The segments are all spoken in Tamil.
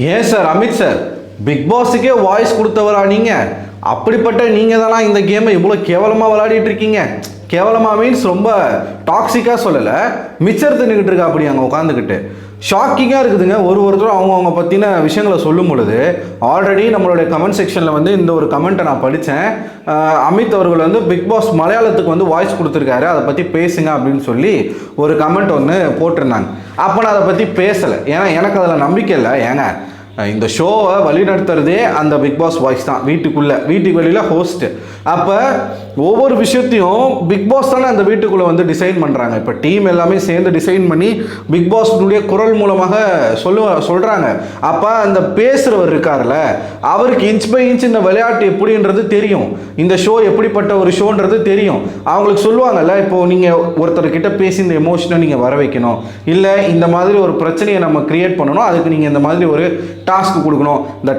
ஏன் சார் அமித் சார், பிக் பாஸுக்கே வாய்ஸ் கொடுத்தவரா நீங்கள்? அப்படிப்பட்ட நீங்கள் தானா இந்த கேமை இவ்வளோ கேவலமாக விளையாடிட்டு இருக்கீங்க? கேவலமாக மீன்ஸ் ரொம்ப டாக்ஸிக்காக சொல்லலை, மிச்சர் தின்னுக்கிட்டு இருக்கா அப்படி அங்கே உட்காந்துக்கிட்டு. ஷாக்கிங்காக இருக்குதுங்க. ஒருத்தரும் அவங்க பற்றின விஷயங்களை சொல்லும் பொழுது, ஆல்ரெடி நம்மளுடைய கமெண்ட் செக்ஷனில் வந்து இந்த ஒரு கமெண்ட்டை நான் படித்தேன். அமித் அவர்கள் வந்து பிக் பாஸ் மலையாளத்துக்கு வந்து வாய்ஸ் கொடுத்துருக்காரு, அதை பற்றி பேசுங்க அப்படின்னு சொல்லி ஒரு கமெண்ட் ஒன்று போட்டிருந்தாங்க. அப்போ நான் அதை பற்றி பேசலை, ஏன்னா எனக்கு அதில் நம்பிக்கை இல்லை. ஏங்க, இந்த ஷோவை வழிநடத்துறதே அந்த பிக் பாஸ் வாய்ஸ் தான். வீட்டுக்கு வெளியில் ஹோஸ்ட்டு. அப்போ ஒவ்வொரு விஷயத்தையும் பிக் பாஸ் தானே அந்த வீட்டுக்குள்ளே வந்து டிசைன் பண்ணுறாங்க. இப்போ டீம் எல்லாமே சேர்ந்து டிசைன் பண்ணி பிக் பாஸ்னுடைய குரல் மூலமாக சொல்கிறாங்க. அப்போ அந்த பேசுகிறவர் இருக்கார்ல, அவருக்கு இன்ச் பை இன்ச் இந்த விளையாட்டு எப்படின்றது தெரியும், இந்த ஷோ எப்படிப்பட்ட ஒரு ஷோன்றது தெரியும். அவங்களுக்கு சொல்லுவாங்கல்ல, இப்போது நீங்கள் ஒருத்தர்கிட்ட பேசி இந்த எமோஷனை நீங்கள் வர வைக்கணும், இல்லை இந்த மாதிரி ஒரு பிரச்சனையை நம்ம கிரியேட் பண்ணணும், அதுக்கு நீங்கள் இந்த மாதிரி ஒரு டாஸ்க் கொடுக்கணும். இந்த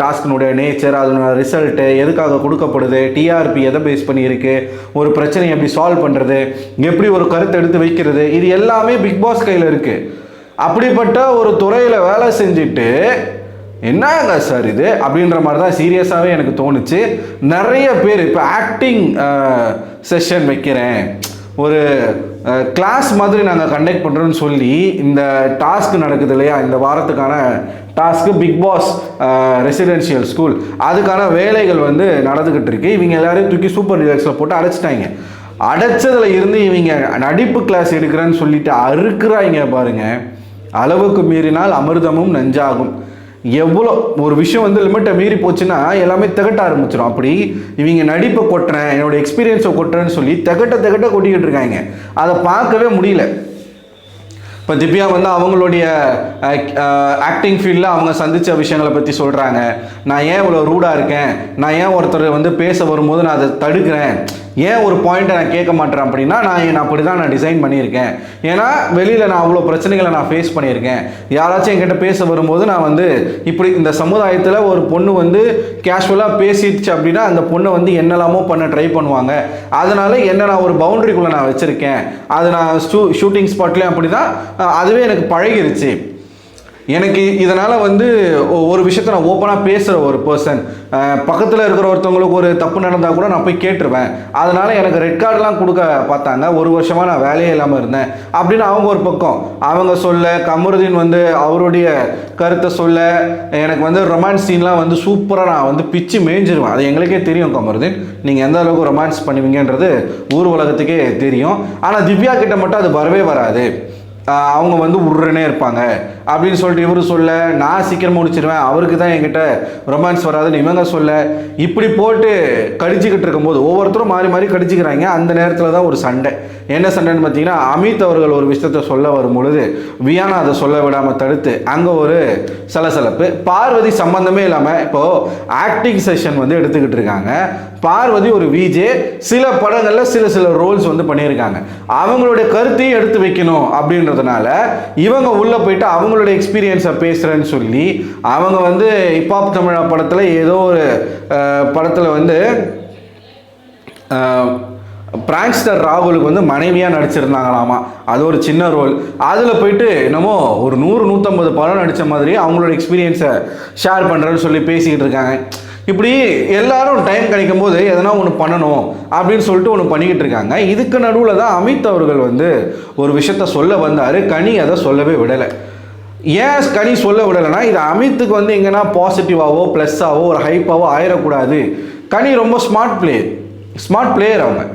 டாஸ்கினுடைய நேச்சர், அதனோட ரிசல்ட்டு எதுக்காக கொடுக்கப்படுது, டிஆர்பி எதை பேஸ் பண்ணியிருக்கு, ஒரு பிரச்சனையை எப்படி சால்வ் பண்ணுறது, எப்படி ஒரு கருத்தை எடுத்து வைக்கிறது, இது எல்லாமே பிக் பாஸ் கையில் இருக்குது. அப்படிப்பட்ட ஒரு துறையில் வேலை செஞ்சுட்டு என்னங்க சார் இது அப்படின்ற மாதிரி தான் சீரியஸாகவே எனக்கு தோணுச்சு. நிறைய பேர் இப்போ ஆக்டிங் செஷன் வைக்கிறேன், ஒரு கிளாஸ் மாதிரி நாங்கள் கண்டக்ட் பண்ணுறோன்னு சொல்லி இந்த டாஸ்க் நடக்குது இல்லையா, இந்த வாரத்துக்கான task Bigg Boss residential school, அதுக்கான வேலைகள் வந்து நடந்துக்கிட்டு இருக்கு. இவங்க எல்லாரையும் தூக்கி சூப்பர் டிலக்ஸில் போட்டு அடைச்சிட்டாங்க. அடைச்சதில் இருந்து இவங்க நடிப்பு கிளாஸ் எடுக்கிறேன்னு சொல்லிட்டு அறுக்குறாங்க பாருங்க. அளவுக்கு மீறினால் அமிர்தமும் நஞ்சாகும். எவ்வளோ ஒரு விஷயம் வந்து லிமிட்டை மீறி போச்சுன்னா எல்லாமே திகட்ட ஆரம்பிச்சிடும். அப்படி இவங்க நடிப்பை கொட்டுறேன், என்னோட எக்ஸ்பீரியன்ஸை கொட்டுறேன்னு சொல்லி திகட்ட கொட்டிக்கிட்டு இருக்காங்க. அதை பார்க்கவே முடியல. இப்போ திவ்யா வந்து அவங்களுடைய ஆக்டிங் ஃபீல்டில் அவங்க சந்தித்த விஷயங்களை பற்றி சொல்கிறாங்க. நான் ஏன் இவ்வளோ ரூடாக இருக்கேன், நான் ஏன் ஒருத்தர் வந்து பேச வரும்போது நான் அதை தடுக்கிறேன், ஏன் ஒரு பாயிண்ட்டை நான் கேட்க மாட்டேறேன் அப்படின்னா, நான் அப்படி தான் நான் டிசைன் பண்ணியிருக்கேன். ஏன்னா வெளியில் நான் அவ்வளோ பிரச்சனைகளை நான் ஃபேஸ் பண்ணியிருக்கேன். யாராச்சும் என்கிட்ட பேச வரும்போது நான் வந்து இப்படி இந்த சமுதாயத்தில் ஒரு பொண்ணு வந்து கேஷுவலாக பேசிடுச்சு அப்படின்னா அந்த பொண்ணை வந்து என்னெல்லாமோ பண்ண ட்ரை பண்ணுவாங்க. அதனால் என்ன நான் ஒரு பவுண்டரிக்குள்ளே நான் வச்சுருக்கேன். அது நான் ஷூட்டிங் ஸ்பாட்லேயும் அப்படி தான், அதுவே எனக்கு பழகிருச்சு. எனக்கு இதனால் வந்து ஒரு விஷயத்தை நான் ஓப்பனாக பேசுகிற ஒரு பர்சன், பக்கத்தில் இருக்கிற ஒருத்தவங்களுக்கு ஒரு தப்பு நடந்தால் கூட நான் போய் கேட்டுருவேன். அதனால் எனக்கு ரெட் கார்டெலாம் கொடுக்க பார்த்தாங்க. ஒரு வருஷமாக நான் வேலையே இல்லாமல் இருந்தேன் அப்படின்னு அவங்க ஒரு பக்கம் அவங்க சொல்ல, கமருதீன் வந்து அவருடைய கருத்தை சொல்ல, எனக்கு வந்து ரொமான்ஸ் சீன்லாம் வந்து சூப்பராக நான் வந்து பிச்சு மேய்ஞ்சிருவேன். அது எங்களுக்கே தெரியும் கமருதீன், நீங்கள் எந்த அளவுக்கு ரொமான்ஸ் பண்ணுவீங்கன்றது ஊர் உலகத்துக்கே தெரியும். ஆனால் திவ்யா கிட்ட மட்டும் அது வரவே வராது. அவங்க வந்து உருன்னே இருப்பாங்க அப்படின்னு சொல்லிட்டு இவரு சொல்ல, நான் சீக்கிரமாக முடிச்சிருவேன், அவருக்கு தான் என்கிட்ட ரொமான்ஸ் வராதுன்னு இவங்க சொல்ல, இப்படி போட்டு கடிச்சிக்கிட்டு இருக்கும்போது ஒவ்வொருத்தரும் மாறி மாறி கடிச்சிக்கிறாங்க. அந்த நேரத்தில் தான் ஒரு சண்டை. என்ன சண்டைன்னு பார்த்தீங்கன்னா, அமித் அவர்கள் ஒரு விஷயத்தை சொல்ல வரும் பொழுது வியானா அதை சொல்ல விடாமல் தடுத்து அங்கே ஒரு சலசலப்பு. பார்வதி சம்பந்தமே இல்லாமல் இப்போது ஆக்டிங் செஷன் வந்து எடுத்துக்கிட்டு இருக்காங்க. பார்வதி ஒரு விஜே, சில படங்களில் சில ரோல்ஸ் வந்து பண்ணியிருக்காங்க. அவங்களுடைய கருத்தையும் எடுத்து வைக்கணும் அப்படின்றதுனால இவங்க உள்ளே போயிட்டு அவங்களுடைய எக்ஸ்பீரியன்ஸை பேசுகிறேன்னு சொல்லி அவங்க வந்து ஹிப்ஹாப் தமிழா படத்தில் ஏதோ ஒரு படத்தில் வந்து பிராங்க்ஸ்டர் ராகுலுக்கு வந்து மனைவியாக நடிச்சிருந்தாங்களாமா. அது ஒரு சின்ன ரோல். அதில் போயிட்டு என்னமோ ஒரு 100-150 படம் நடித்த மாதிரி அவங்களோட எக்ஸ்பீரியன்ஸை ஷேர் பண்ணுறேன்னு சொல்லி பேசிக்கிட்டு இருக்காங்க. இப்படி எல்லாரும் டைம் கிடைக்கும் போது எதனா ஒன்று பண்ணணும் அப்படின்னு சொல்லிட்டு ஒன்று பண்ணிக்கிட்டு இருக்காங்க. இதுக்கு நடுவில் தான் அமித் அவர்கள் வந்து ஒரு விஷயத்த சொல்ல வந்தார். கனி அதை சொல்லவே விடலை. ஏன் கனி சொல்ல விடலைன்னா, இது அமித்துக்கு வந்து எங்கன்னா பாசிட்டிவாவோ ப்ளஸ்ஸாவோ ஒரு ஹைப்பாவோ ஆயிடக்கூடாது. கனி ரொம்ப ஸ்மார்ட் பிளேயர், அவங்க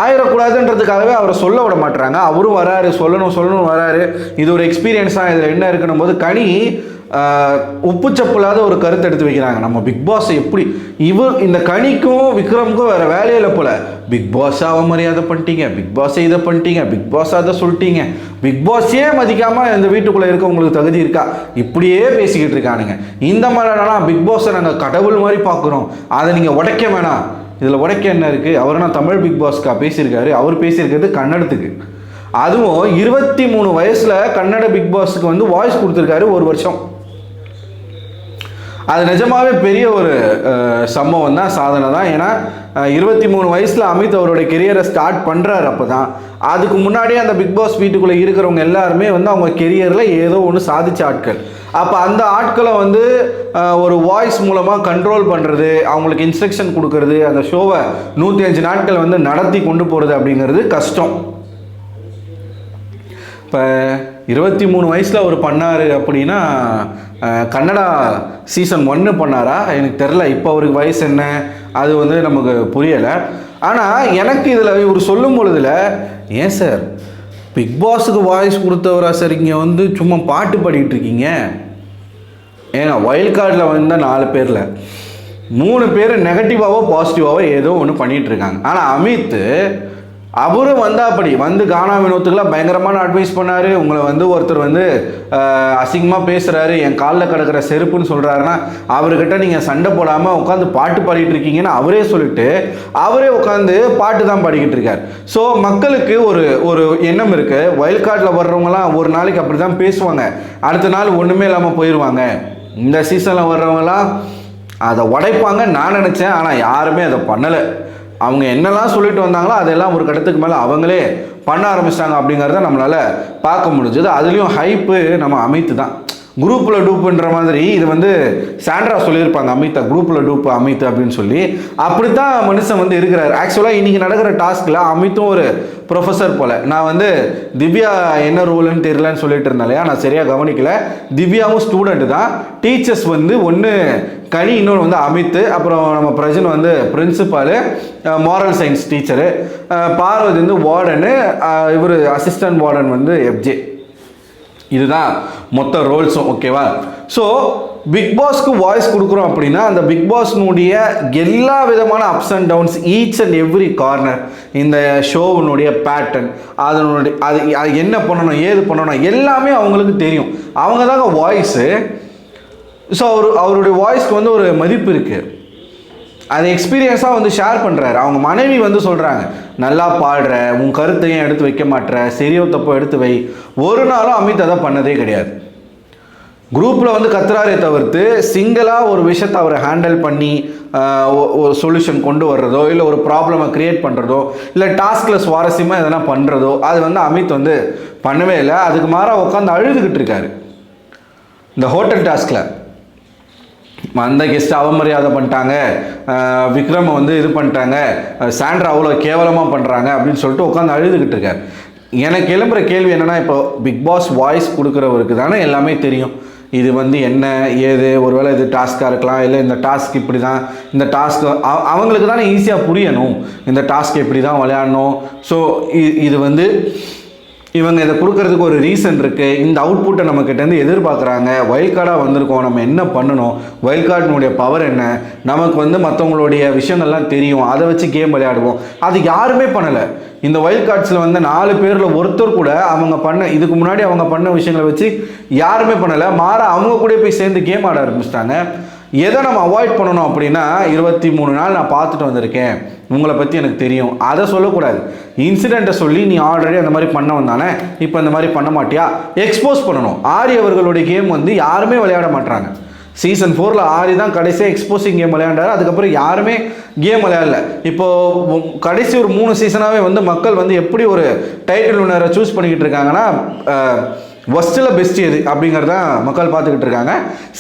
ஆயிடக்கூடாதுன்றதுக்காகவே அவரை சொல்ல விட மாட்டுறாங்க. அவரும் வராரு, சொல்லணும் வராரு. இது ஒரு எக்ஸ்பீரியன்ஸ் தான், இதில் என்ன இருக்குன்னும் போது கனி உப்புச்சப்பில்லாத ஒரு கருத்தை எடுத்து வைக்கிறாங்க. நம்ம பிக் பாஸ் எப்படி இந்த கனிக்கும் விக்ரமுக்கும் வேறு வேலையில் போல, பிக் பாஸை அவமரியாதை பண்ணிட்டீங்க, பிக் பாஸை இதை பண்ணிட்டீங்க, பிக் பாஸ் அதை சொல்லிட்டீங்க, பிக் பாஸே மதிக்காமல் இந்த வீட்டுக்குள்ளே இருக்க உங்களுக்கு தகுதி இருக்கா, இப்படியே பேசிக்கிட்டு இருக்கானுங்க. இந்த மாதிரினா பிக் பாஸை நாங்கள் கடவுள் மாதிரி பார்க்குறோம், அதை நீங்கள் உடைக்க வேணாம். இதில் உடைக்க என்ன இருக்குது? அவர் நான் தமிழ் பிக் பாஸ்க்கா பேசியிருக்காரு, அவர் பேசியிருக்கிறது கன்னடத்துக்கு. அதுவும் 23 வயசில் கன்னட பிக் பாஸுக்கு வந்து வாய்ஸ் கொடுத்துருக்காரு ஒரு வருஷம். அது நிஜமாவே பெரிய ஒரு சம்பவம் தான், சாதனை தான். ஏன்னா 23 வயசில் அமித் அவருடைய கெரியரை ஸ்டார்ட் பண்ணுறாரு. அப்போ தான் அதுக்கு முன்னாடியே அந்த பிக் பாஸ் வீட்டுக்குள்ளே இருக்கிறவங்க எல்லாருமே வந்து அவங்க கெரியரில் ஏதோ ஒன்று சாதிச்ச ஆட்கள். அப்போ அந்த ஆட்களை வந்து ஒரு வாய்ஸ் மூலமாக கண்ட்ரோல் பண்ணுறது, அவங்களுக்கு இன்ஸ்ட்ரக்ஷன் கொடுக்கறது, அந்த ஷோவை 105 நாட்கள் வந்து நடத்தி கொண்டு போகிறது அப்படிங்கிறது கஷ்டம். இப்போ 23 வயசில் அவர் பண்ணார் அப்படின்னா கன்னடா சீசன் 1 பண்ணாரா எனக்கு தெரில. இப்போ அவருக்கு வயசு என்ன அது வந்து நமக்கு புரியலை. ஆனால் எனக்கு இதில் இவர் சொல்லும் பொழுதுல, ஏன் சார் பிக் பாஸுக்கு வாய்ஸ் கொடுத்தவரா சார் இங்கே வந்து சும்மா பாட்டு பாடிக்கிட்டு இருக்கீங்க? ஏன்னா வைல்ட் கார்டில் வந்த 4 பேரில் 3 பேர் நெகட்டிவாவோ பாசிட்டிவாவோ ஏதோ ஒன்று பண்ணிகிட்ருக்காங்க. ஆனால் அமித் அவரும் வந்து அப்படி வந்து கானா வினோத்துக்கெல்லாம் பயங்கரமான அட்வைஸ் பண்ணார். உங்களை வந்து ஒருத்தர் வந்து அசிங்கமாக பேசுகிறாரு, என் காலில் கிடக்கிற செருப்புன்னு சொல்கிறாருன்னா அவர்கிட்ட நீங்கள் சண்டை போடாமல் உட்காந்து பாட்டு பாடிட்டு இருக்கீங்கன்னு அவரே சொல்லிட்டு அவரே உட்காந்து பாட்டு தான் பாடிக்கிட்டு இருக்கார். ஸோ மக்களுக்கு ஒரு எண்ணம் இருக்குது, வைல்ட் கார்டில் வர்றவங்களாம் ஒரு நாளைக்கு அப்படி தான் பேசுவாங்க, அடுத்த நாள் ஒன்றுமே இல்லாமல் போயிடுவாங்க. இந்த சீசனில் வர்றவங்களாம் அதை உடைப்பாங்க நான் நினச்சேன். ஆனால் யாருமே அதை பண்ணலை. அவங்க என்னெல்லாம் சொல்லிட்டு வந்தாங்களோ அதெல்லாம் ஒரு கட்டத்துக்கு மேலே அவங்களே பண்ண ஆரம்பிச்சிட்டாங்க அப்படிங்கிறத நம்மளால் பார்க்க முடிஞ்சது. அதுலேயும் ஹைப்பு நம்ம அமித் தான். குரூப்பில் டூப்புன்ற மாதிரி இது வந்து சாண்ட்ரா சொல்லியிருப்பாங்க, அமித் குரூப்பில் டூப்பு அமித் அப்படின்னு சொல்லி. அப்படி தான் மனுஷன் வந்து இருக்கிறார். ஆக்சுவலாக இன்றைக்கி நடக்கிற டாஸ்கில் அமித்தும் ஒரு ப்ரொஃபஸர் போல். நான் வந்து திவ்யா என்ன ரூல்னு தெரியலன்னு சொல்லிட்டு இருந்தேன் இல்லையா, நான் சரியாக கவனிக்கலை. திவ்யாவும் ஸ்டூடெண்ட்டு தான். டீச்சர்ஸ் வந்து ஒன்று கனி, இன்னொன்று வந்து அமித், அப்புறம் நம்ம பிரஜன் வந்து principal, moral science teacher, Parvathi வந்து வார்டனு, இவர் அசிஸ்டன்ட் வார்டன் வந்து எஃப்ஜே. இதுதான் மொத்த ரோல்ஸும். ஓகேவா? ஸோ பிக் பாஸ்க்கு வாய்ஸ் கொடுக்குறோம் அப்படின்னா அந்த பிக் பாஸ்னுடைய எல்லா விதமான ups and downs, each and every corner, இந்த ஷோவினுடைய பேட்டர்ன், அதனுடைய அது என்ன பண்ணணும் ஏது பண்ணணும் எல்லாமே அவங்களுக்கு தெரியும். அவங்க தாங்க வாய்ஸு. ஸோ அவருடைய வாய்ஸ்க்கு வந்து ஒரு மதிப்பு இருக்குது. அது எக்ஸ்பீரியன்ஸாக வந்து ஷேர் பண்ணுறாரு. அவங்க மனைவி வந்து சொல்கிறாங்க, நல்லா பாடுற, உன் கருத்தையும் எடுத்து வைக்க மாட்டுற, சரியோ தப்போ எடுத்து வை. ஒரு நாளும் அமித் அதை பண்ணதே கிடையாது. குரூப்பில் வந்து கத்துறாரே தவிர்த்து சிங்கிளாக ஒரு விஷயத்தை அவரை ஹேண்டில் பண்ணி ஒரு சொல்யூஷன் கொண்டு வர்றதோ, இல்லை ஒரு ப்ராப்ளமை க்ரியேட் பண்ணுறதோ, இல்லை டாஸ்கில் சுவாரஸ்யமாக எதனா பண்ணுறதோ அது வந்து அமித் வந்து பண்ணவே இல்லை. அதுக்கு மாறாக உட்காந்து அழுதுகிட்டு இருக்காரு. இந்த ஹோட்டல் டாஸ்கில் அந்த கெஸ்ட் அவமரியாதை பண்ணிட்டாங்க, விக்ரமை வந்து இது பண்ணிட்டாங்க, சாண்ட்ரா அவ்வளோ கேவலமாக பண்ணுறாங்க அப்படின்னு சொல்லிட்டு உட்காந்து அழுதுகிட்டு இருக்கார். எனக்கு எழும்புற கேள்வி என்னென்னா, இப்போ பிக் பாஸ் வாய்ஸ் கொடுக்குறவருக்கு தானே எல்லாமே தெரியும். இது வந்து என்ன ஏது, ஒருவேளை இது டாஸ்க்காக இருக்கலாம், இல்லை இந்த டாஸ்க் இப்படி தான், இந்த டாஸ்க் அவங்களுக்கு தானே ஈஸியாக புரியணும், இந்த டாஸ்க் எப்படி தான் விளையாடணும். ஸோ இது வந்து இவங்க இதை கொடுக்கறதுக்கு ஒரு ரீசன் இருக்குது. இந்த அவுட்புட்டை நம்மக்கிட்டேருந்து எதிர்பார்க்குறாங்க. வைல்ட் கார்டாக வந்திருக்கோம், நம்ம என்ன பண்ணணும், வைல்ட் கார்டினுடைய பவர் என்ன, நமக்கு வந்து மற்றவங்களுடைய விஷயங்கள்லாம் தெரியும், அதை வச்சு கேம் விளையாடுவோம். அது யாருமே பண்ணலை. இந்த வைல்ட் கார்ட்ஸில் வந்து 4 பேரில் ஒருத்தர் கூட அவங்க பண்ண இதுக்கு முன்னாடி அவங்க பண்ண விஷயங்களை வச்சு யாருமே பண்ணலை. மாற அவங்க கூட போய் சேர்ந்து கேம் ஆட ஆரம்பிச்சிட்டாங்க. எதை நம்ம அவாய்ட் பண்ணணும் அப்படின்னா, 23 நாள் நான் பார்த்துட்டு வந்திருக்கேன், உங்களை பற்றி எனக்கு தெரியும், அதை சொல்லக்கூடாது. இன்சிடெண்ட்டை சொல்லி நீ ஆல்ரெடி அந்த மாதிரி பண்ண வந்தானே, இப்போ இந்த மாதிரி பண்ண மாட்டியா, எக்ஸ்போஸ் பண்ணணும். ஆரி அவர்களுடைய கேம் வந்து யாருமே விளையாட மாட்டாங்க. சீசன் 4ல் ஆரி தான் கடைசியாக எக்ஸ்போசிங் கேம் விளையாண்டார். அதுக்கப்புறம் யாருமே கேம் விளையாடல. இப்போது கடைசி ஒரு 3 சீசனாகவே வந்து மக்கள் வந்து எப்படி ஒரு டைட்டில் வின்னரை சூஸ் பண்ணிக்கிட்டு இருக்காங்கன்னா, ஒஸ்ட்டில் பெஸ்ட் எது அப்படிங்கிறதான் மக்கள் பார்த்துக்கிட்டு இருக்காங்க.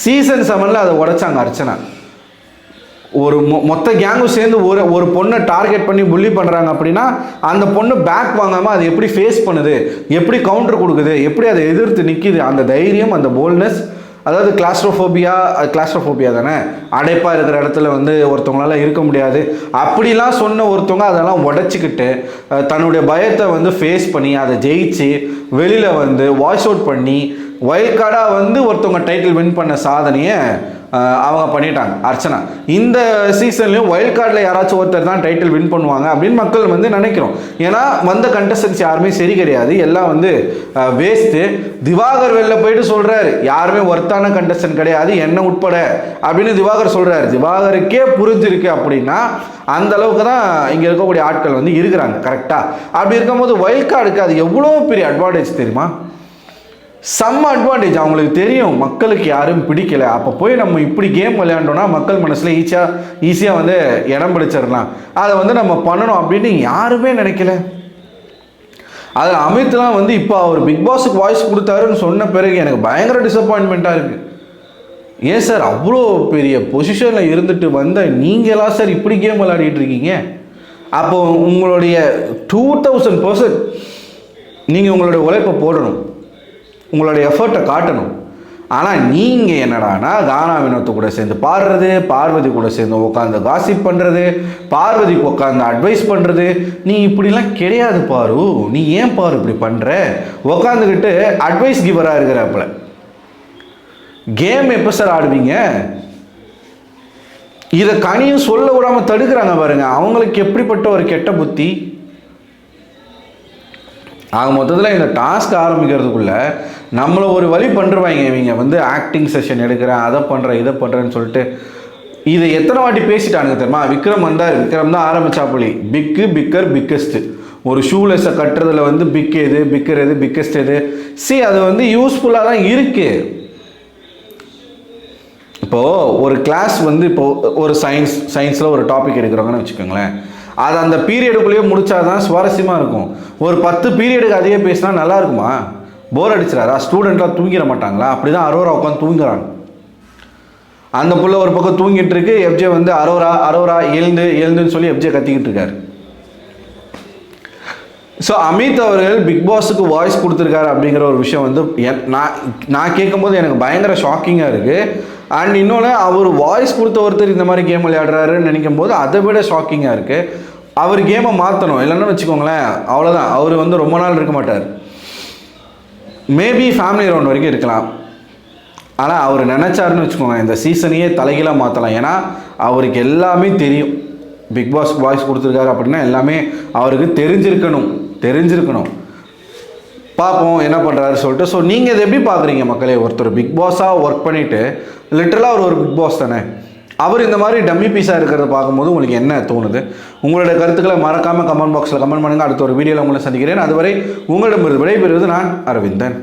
சீசன் 7ல் அதை உடைச்சாங்க அர்ச்சனா. ஒரு மொத்த கேங்கும் சேர்ந்து ஒரு பொண்ணை டார்கெட் பண்ணி புள்ளி பண்ணுறாங்க அப்படின்னா அந்த பொண்ணு பேக் வாங்காமல் அதை எப்படி ஃபேஸ் பண்ணுது, எப்படி கவுண்டர் கொடுக்குது, எப்படி அதை எதிர்த்து நிற்கிது, அந்த தைரியம், அந்த போல்ட்னஸ். அதாவது கிளாஸ்ட்ரோஃபோபியா தானே, அடைப்பாக இருக்கிற இடத்துல வந்து ஒருத்தவங்களால இருக்க முடியாது அப்படிலாம் சொன்ன ஒருத்தவங்க அதெல்லாம் உடச்சிக்கிட்டு தன்னுடைய பயத்தை வந்து ஃபேஸ் பண்ணி அதை ஜெயிச்சு வெளியில் வந்து வாய்ஸ் அவுட் பண்ணி வைல்ட் கார்டாக வந்து ஒருத்தவங்க டைட்டில் வின் பண்ண சாதனையை அவங்க பண்ணிட்டாங்க அர்ச்சனா. இந்த சீசன்லேயும் வைல்ட் கார்டில் யாராச்சும் ஒருத்தர் தான் டைட்டில் வின் பண்ணுவாங்க அப்படின்னு மக்கள் வந்து நினைக்கிறோம். ஏன்னா வந்த கண்டஸ்டன்ஸ் யாருமே சரி கிடையாது, எல்லாம் வந்து வேஸ்ட்டு. திவாகர் வெளில போயிட்டு சொல்கிறாரு, யாருமே ஒர்த்தான கண்டஸ்டன்ட் கிடையாது என்ன உட்பட அப்படின்னு திவாகர் சொல்கிறாரு. திவாகருக்கே புரிஞ்சிருக்கு அப்படின்னா அந்த அளவுக்கு தான் இங்கே இருக்கக்கூடிய ஆட்கள் வந்து இருக்கிறாங்க கரெக்டாக. அப்படி இருக்கும்போது வைல்ட் கார்டுக்கு அது எவ்வளோ பெரிய அட்வான்டேஜ் தெரியுமா? செம்ம அட்வான்டேஜ். அவங்களுக்கு தெரியும் மக்களுக்கு யாரும் பிடிக்கல, அப்போ போய் நம்ம இப்படி கேம் விளையாண்டோன்னா மக்கள் மனசில் ஈஸியாக வந்து இடம் பிடிச்சிடலாம், அதை வந்து நம்ம பண்ணணும் அப்படின்னு யாருமே நினைக்கல. அதில் அமித்லாம் வந்து இப்போ அவர் பிக் பாஸுக்கு வாய்ஸ் கொடுத்தாருன்னு சொன்ன பிறகு எனக்கு பயங்கர டிசப்பாயின்மெண்ட்டாக இருக்குது. ஏன் சார் அவ்வளோ பெரிய பொசிஷனில் இருந்துட்டு வந்த நீங்களாம் சார் இப்படி கேம் விளையாடிட்டு இருக்கீங்க? அப்போ உங்களுடைய 2000% நீங்கள் உங்களுடைய உழைப்பை போடணும், உங்களுடைய எஃபர்ட்டை காட்டணும். ஆனால் நீங்கள் என்னடானா கானா வினோத்தை கூட சேர்ந்து பாடுறது, பார்வதி கூட சேர்ந்து உட்காந்து காசிப் பண்ணுறது, பார்வதிக்கு உட்காந்து அட்வைஸ் பண்ணுறது, நீ இப்படிலாம் கிடையாது பாரு. நீ ஏன் பாரு இப்படி பண்ணுற? உட்காந்துக்கிட்டு அட்வைஸ் கிவராக இருக்கிறப்பல கேம் எப்போ சார் ஆடுவீங்க? இதை கனியும் சொல்ல விடாமல் தடுக்கிறாங்க பாருங்க, அவங்களுக்கு எப்படிப்பட்ட ஒரு கெட்ட புத்தி. ஆக மொத்தத்தில் இந்த டாஸ்க் ஆரம்பிக்கிறதுக்குள்ள நம்மளை ஒரு வழி பண்ணுறாங்க இவங்க வந்து ஆக்டிங் செஷன் எடுக்கிறேன், அதை பண்ணுறேன், இதை பண்ணுறேன்னு சொல்லிட்டு. இதை எத்தனை வாட்டி பேசிட்டானுங்க தெரியுமா? விக்ரம் வந்தார், விக்ரம் தான் ஆரம்பிச்சாப்புலி. Bigger biggest. ஒரு ஷூலெஸ்ஸை கட்டுறதுல வந்து பிக் எது, பிக்கர் எது, பிக்கஸ்ட் எது. அது வந்து யூஸ்ஃபுல்லாக தான் இருக்குது. இப்போது ஒரு கிளாஸ் வந்து இப்போது ஒரு சயின்ஸில் ஒரு டாபிக் எடுக்கிறவங்கன்னு வச்சுக்கோங்களேன், அது அந்த பீரியடுக்குள்ளேயே முடிச்சாதான் சுவாரஸ்யமாக இருக்கும். ஒரு 10 பீரியடுக்கு அதையே பேசினா நல்லா இருக்குமா? போர் அடிச்சிடாதா? ஸ்டூடெண்ட்லாம் தூங்கிட மாட்டாங்களா? அப்படி தான் அரோரா உட்காந்து தூங்குறாங்க. அந்த புள்ள ஒரு பக்கம் தூங்கிட்டு இருக்கு, எஃப்ஜே வந்து அரோரா எழுந்துன்னு சொல்லி எஃப்ஜே கத்திக்கிட்டு இருக்காரு. ஸோ அமித் அவர்கள் பிக் பாஸுக்கு வாய்ஸ் கொடுத்துருக்காரு அப்படிங்கிற ஒரு விஷயம் வந்து நான் கேட்கும்போது எனக்கு பயங்கர ஷாக்கிங்காக இருக்குது. அண்ட் இன்னொன்று, அவர் வாய்ஸ் கொடுத்த ஒருத்தர் இந்த மாதிரி கேம் விளையாடுறாருன்னு நினைக்கும் போது அதை விட ஷாக்கிங்காக இருக்குது. அவர் கேமை மாற்றணும், இல்லைன்னு வச்சுக்கோங்களேன் அவ்வளோதான், அவர் வந்து ரொம்ப நாள் இருக்க மாட்டார். மேபி ஃபேமிலி ரவுண்ட் வரைக்கும் இருக்கலாம். ஆனால் அவர் நினச்சாருன்னு வச்சுக்கோங்க இந்த சீசனையே தலைகீழாக மாற்றலாம். ஏன்னா அவருக்கு எல்லாமே தெரியும். பிக் பாஸ் வாய்ஸ் கொடுத்துருக்காரு அப்படின்னா எல்லாமே அவருக்கு தெரிஞ்சிருக்கணும். பார்ப்போம் என்ன பண்ணுறாரு சொல்லிட்டு. ஸோ நீங்கள் இதை எப்படி பார்க்குறீங்க மக்களே? ஒருத்தர் பிக் பாஸாக ஒர்க் பண்ணிவிட்டு லிட்டரலாக அவர் ஒரு பிக் பாஸ் தானே, அவர் இந்த மாதிரி டம்மி பீஸாக இருக்கிறத பார்க்கும்போது உங்களுக்கு என்ன தோணுது? உங்களுடைய கருத்துக்களை மறக்காமல் கமெண்ட் பாக்ஸில் கமெண்ட் பண்ணுங்கள். அடுத்த ஒரு வீடியோவில் உங்களை சந்திக்கிறேன். அதுவரை உங்களிடமிருந்து விடைபெறுவது நான் அரவிந்தன்.